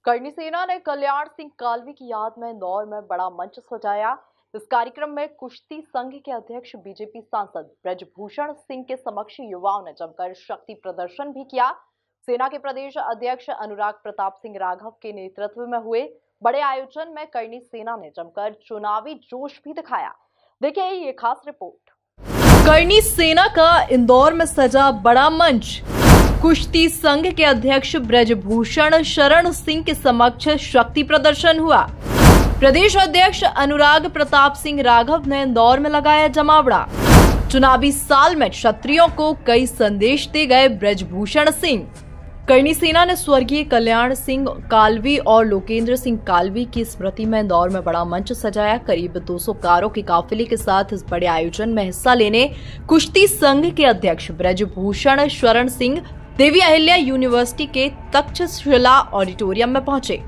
करणी सेना ने कल्याण सिंह कालवी की याद में इंदौर में बड़ा मंच सजाया। इस कार्यक्रम में कुश्ती संघ के अध्यक्ष बीजेपी सांसद ब्रजभूषण सिंह के समक्ष युवाओं ने जमकर शक्ति प्रदर्शन भी किया। सेना के प्रदेश अध्यक्ष अनुराग प्रताप सिंह राघव के नेतृत्व में हुए बड़े आयोजन में करणी सेना ने जमकर चुनावी जोश भी दिखाया। देखिए ये खास रिपोर्ट। करणी सेना का इंदौर में सजा बड़ा मंच। कुश्ती संघ के अध्यक्ष ब्रजभूषण शरण सिंह के समक्ष शक्ति प्रदर्शन हुआ। प्रदेश अध्यक्ष अनुराग प्रताप सिंह राघव ने इंदौर में लगाया जमावड़ा। चुनावी साल में क्षत्रियों को कई संदेश दे गए ब्रजभूषण सिंह। करणी सेना ने स्वर्गीय कल्याण सिंह कालवी और लोकेंद्र सिंह कालवी की स्मृति में इंदौर में बड़ा मंच सजाया। करीब 200 कारों के काफिले के साथ इस बड़े आयोजन में हिस्सा लेने कुश्ती संघ के अध्यक्ष ब्रजभूषण शरण सिंह देवी अहिल्या यूनिवर्सिटी के तक्षशिला ऑडिटोरियम में पहुंचे।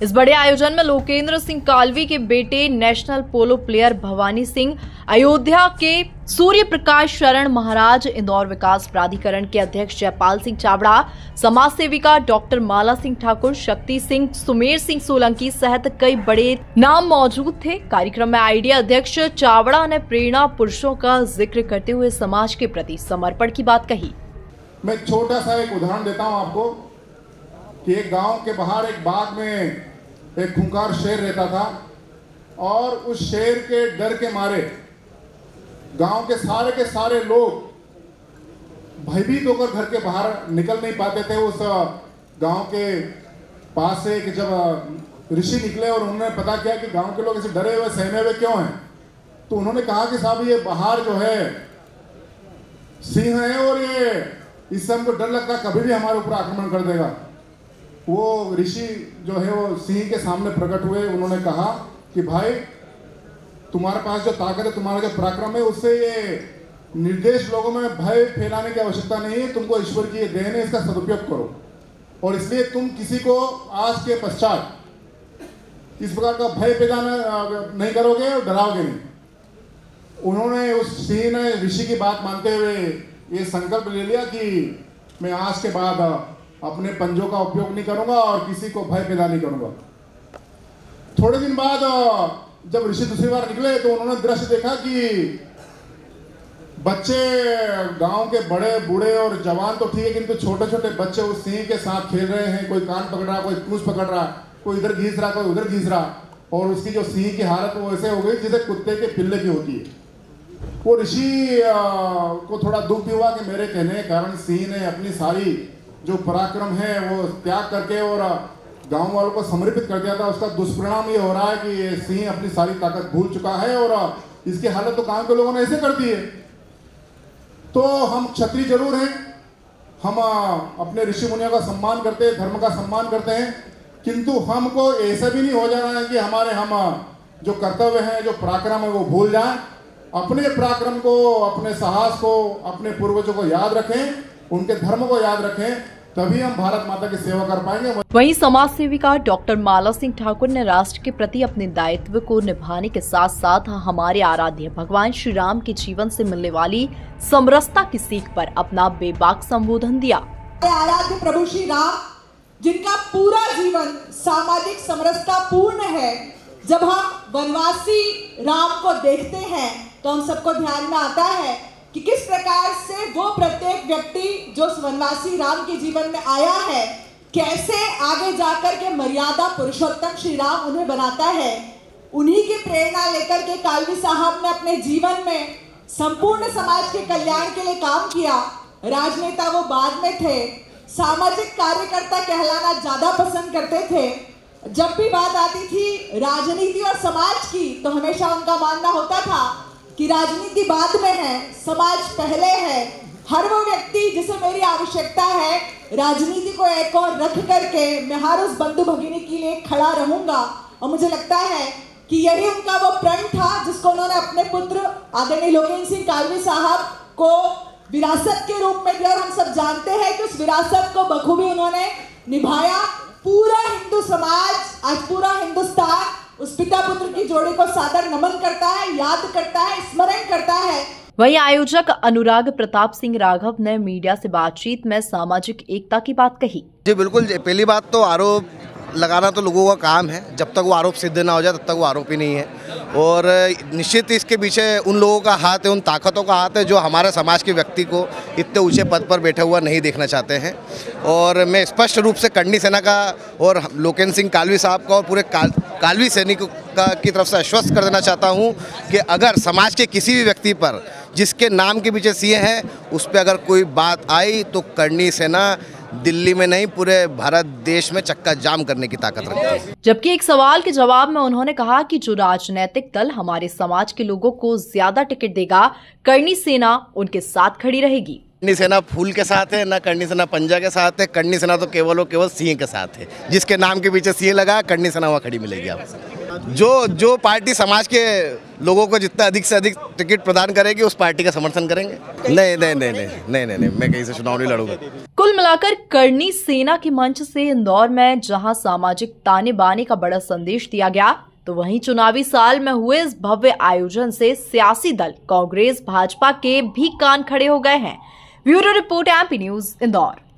इस बड़े आयोजन में लोकेंद्र सिंह कालवी के बेटे नेशनल पोलो प्लेयर भवानी सिंह, अयोध्या के सूर्य प्रकाश शरण महाराज, इंदौर विकास प्राधिकरण के अध्यक्ष जयपाल सिंह चावड़ा, समाज सेविका डॉक्टर माला सिंह ठाकुर, शक्ति सिंह, सुमेर सिंह सोलंकी सहित कई बड़े नाम मौजूद थे। कार्यक्रम में आईडिया अध्यक्ष चावड़ा ने प्रेरणा पुरुषों का जिक्र करते हुए समाज के प्रति समर्पण की बात कही। मैं छोटा सा एक उदाहरण देता हूँ आपको कि एक गांव के बाहर एक बाग में एक खूंखार शेर रहता था और उस शेर के डर के मारे गांव के सारे लोग भयभीत होकर घर के बाहर निकल नहीं पाते थे। उस गांव के पास से कि जब ऋषि निकले और उन्होंने पता किया कि गांव के लोग ऐसे डरे हुए सहमे हुए क्यों हैं, तो उन्होंने कहा कि साहब ये बाहर जो है सिंह है और ये इससे हमको डर लगता है कभी भी हमारे ऊपर आक्रमण कर देगा। वो ऋषि जो है वो सिंह के सामने प्रकट हुए। उन्होंने कहा कि भाई तुम्हारे पास जो ताकत है, तुम्हारा जो पराक्रम है, उससे ये निर्देश लोगों में भय फैलाने की आवश्यकता नहीं है। तुमको ईश्वर की ये देन है, इसका सदुपयोग करो और इसलिए तुम किसी को आज के पश्चात इस प्रकार का भय पैदा नहीं करोगे और डराओगे नहीं। उन्होंने उस सिंह ने ऋषि की बात मानते हुए ये संकल्प ले लिया कि मैं आज के बाद अपने पंजों का उपयोग नहीं करूंगा और किसी को भय पैदा नहीं करूंगा। थोड़े दिन बाद जब ऋषि दूसरी बार निकले तो उन्होंने दृश्य देखा कि बच्चे, गांव के बड़े बूढ़े और जवान तो ठीक है, किंतु छोटे छोटे बच्चे उस सिंह के साथ खेल रहे हैं। कोई कान पकड़ रहा, कोई पूंछ पकड़ रहा, कोई इधर घीस रहा, कोई उधर घीस रहा और उसकी जो सिंह की हालत वो ऐसे हो गई जैसे कुत्ते के पिल्ले की होती है। वो ऋषि को थोड़ा दुख भी हुआ कि मेरे कहने के कारण सिंह ने अपनी सारी जो पराक्रम है वो त्याग करके और गांव वालों को समर्पित कर दिया था। उसका दुष्परिणाम ये हो रहा है कि ये सिंह अपनी सारी ताकत भूल चुका है और इसकी हालत तो गांव के लोगों ने ऐसे कर दी है। तो हम क्षत्रिय जरूर हैं, हम अपने ऋषि मुनियों का सम्मान करते हैं, धर्म का सम्मान करते हैं, किंतु हमको ऐसा भी नहीं हो जाना है कि हम जो कर्तव्य है, जो पराक्रम है वो भूल जाएं। अपने पराक्रम को, अपने साहस को, अपने पूर्वजों को याद रखें, उनके धर्म को याद रखें, तभी हम भारत माता की सेवा कर पाएंगे। वहीं समाज सेविका डॉक्टर माला सिंह ठाकुर ने राष्ट्र के प्रति अपने दायित्व को निभाने के साथ साथ हमारे आराध्य भगवान श्री राम के जीवन से मिलने वाली समरसता की सीख पर अपना बेबाक संबोधन दिया। आराध्य प्रभु श्री राम, जिनका पूरा जीवन सामाजिक समरसता पूर्ण है, जब हम वनवासी राम को देखते हैं तो हम सबको ध्यान में आता है कि किस प्रकार से वो प्रत्येक व्यक्ति जो वनवासी राम के जीवन में आया है, कैसे आगे जाकर के मर्यादा पुरुषोत्तम श्री राम उन्हें बनाता है। उन्हीं की प्रेरणा लेकर के कालवी साहब ने अपने जीवन में संपूर्ण समाज के कल्याण के लिए काम किया। राजनेता वो बाद में थे, सामाजिक कार्यकर्ता कहलाना ज्यादा पसंद करते थे। जब भी बात आती थी राजनीति और समाज की तो हमेशा उनका मानना होता था कि राजनीति बाद में है, समाज पहले है। हर वो व्यक्ति जिसे मेरी आवश्यकता है, राजनीति को एक और रख करके मैं हर उस बंधु भगिनी के लिए खड़ा रहूंगा। और मुझे लगता है कि यही उनका वो प्रण था जिसको उन्होंने अपने पुत्र आदरणीय लोकेन्द्र सिंह कालवी साहब को विरासत के रूप में दिया। और हम सब जानते हैं कि उस विरासत को बखूबी उन्होंने निभाया। पूरा हिंदू समाज, आज पूरा हिंदुस्तान उस पिता पुत्र की जोड़ी को सादर नमन करता है, याद करता है, स्मरण करता है। वहीं आयोजक अनुराग प्रताप सिंह राघव ने मीडिया से बातचीत में सामाजिक एकता की बात कही। जी बिल्कुल, पहली बात तो आरोप लगाना तो लोगों का काम है, जब तक वो आरोप सिद्ध ना हो जाए तब तक वो आरोप ही नहीं है। और निश्चित इसके पीछे उन लोगों का हाथ है, उन ताकतों का हाथ है जो हमारे समाज के व्यक्ति को इतने ऊंचे पद पर बैठा हुआ नहीं देखना चाहते हैं। और मैं स्पष्ट रूप से कर्णी सेना का और लोकेन्द्र सिंह कालवी साहब का और पूरे कालवी सैनिकों की तरफ से आश्वस्त कर देना चाहता हूं कि अगर समाज के किसी भी व्यक्ति पर जिसके नाम के पीछे सीए है उस पर अगर कोई बात आई तो कर्णी सेना दिल्ली में नहीं पूरे भारत देश में चक्का जाम करने की ताकत रखती है। जबकि एक सवाल के जवाब में उन्होंने कहा कि जो राजनीतिक दल हमारे समाज के लोगों को ज्यादा टिकट देगा, कर्णी सेना उनके साथ खड़ी रहेगी। कर्णी सेना फूल के साथ है, ना कर्णी सेना पंजा के साथ है। कर्णी सेना तो केवल और केवल सीए के साथ है। जिसके नाम के पीछे सीए लगा, कर्णी सेना वहाँ खड़ी मिलेगी आपको। जो पार्टी समाज के लोगों को जितना अधिक से अधिक टिकट प्रदान करेगी उस पार्टी का समर्थन करेंगे। नहीं, मैं कहीं से चुनाव नहीं लड़ूंगा। कुल मिलाकर कर्णी सेना के मंच से इंदौर में जहां सामाजिक ताने बाने का बड़ा संदेश दिया गया, तो वहीं चुनावी साल में हुए इस भव्य आयोजन से सियासी दल कांग्रेस भाजपा के भी कान खड़े हो गए हैं। Bureau report, MP news, Indore.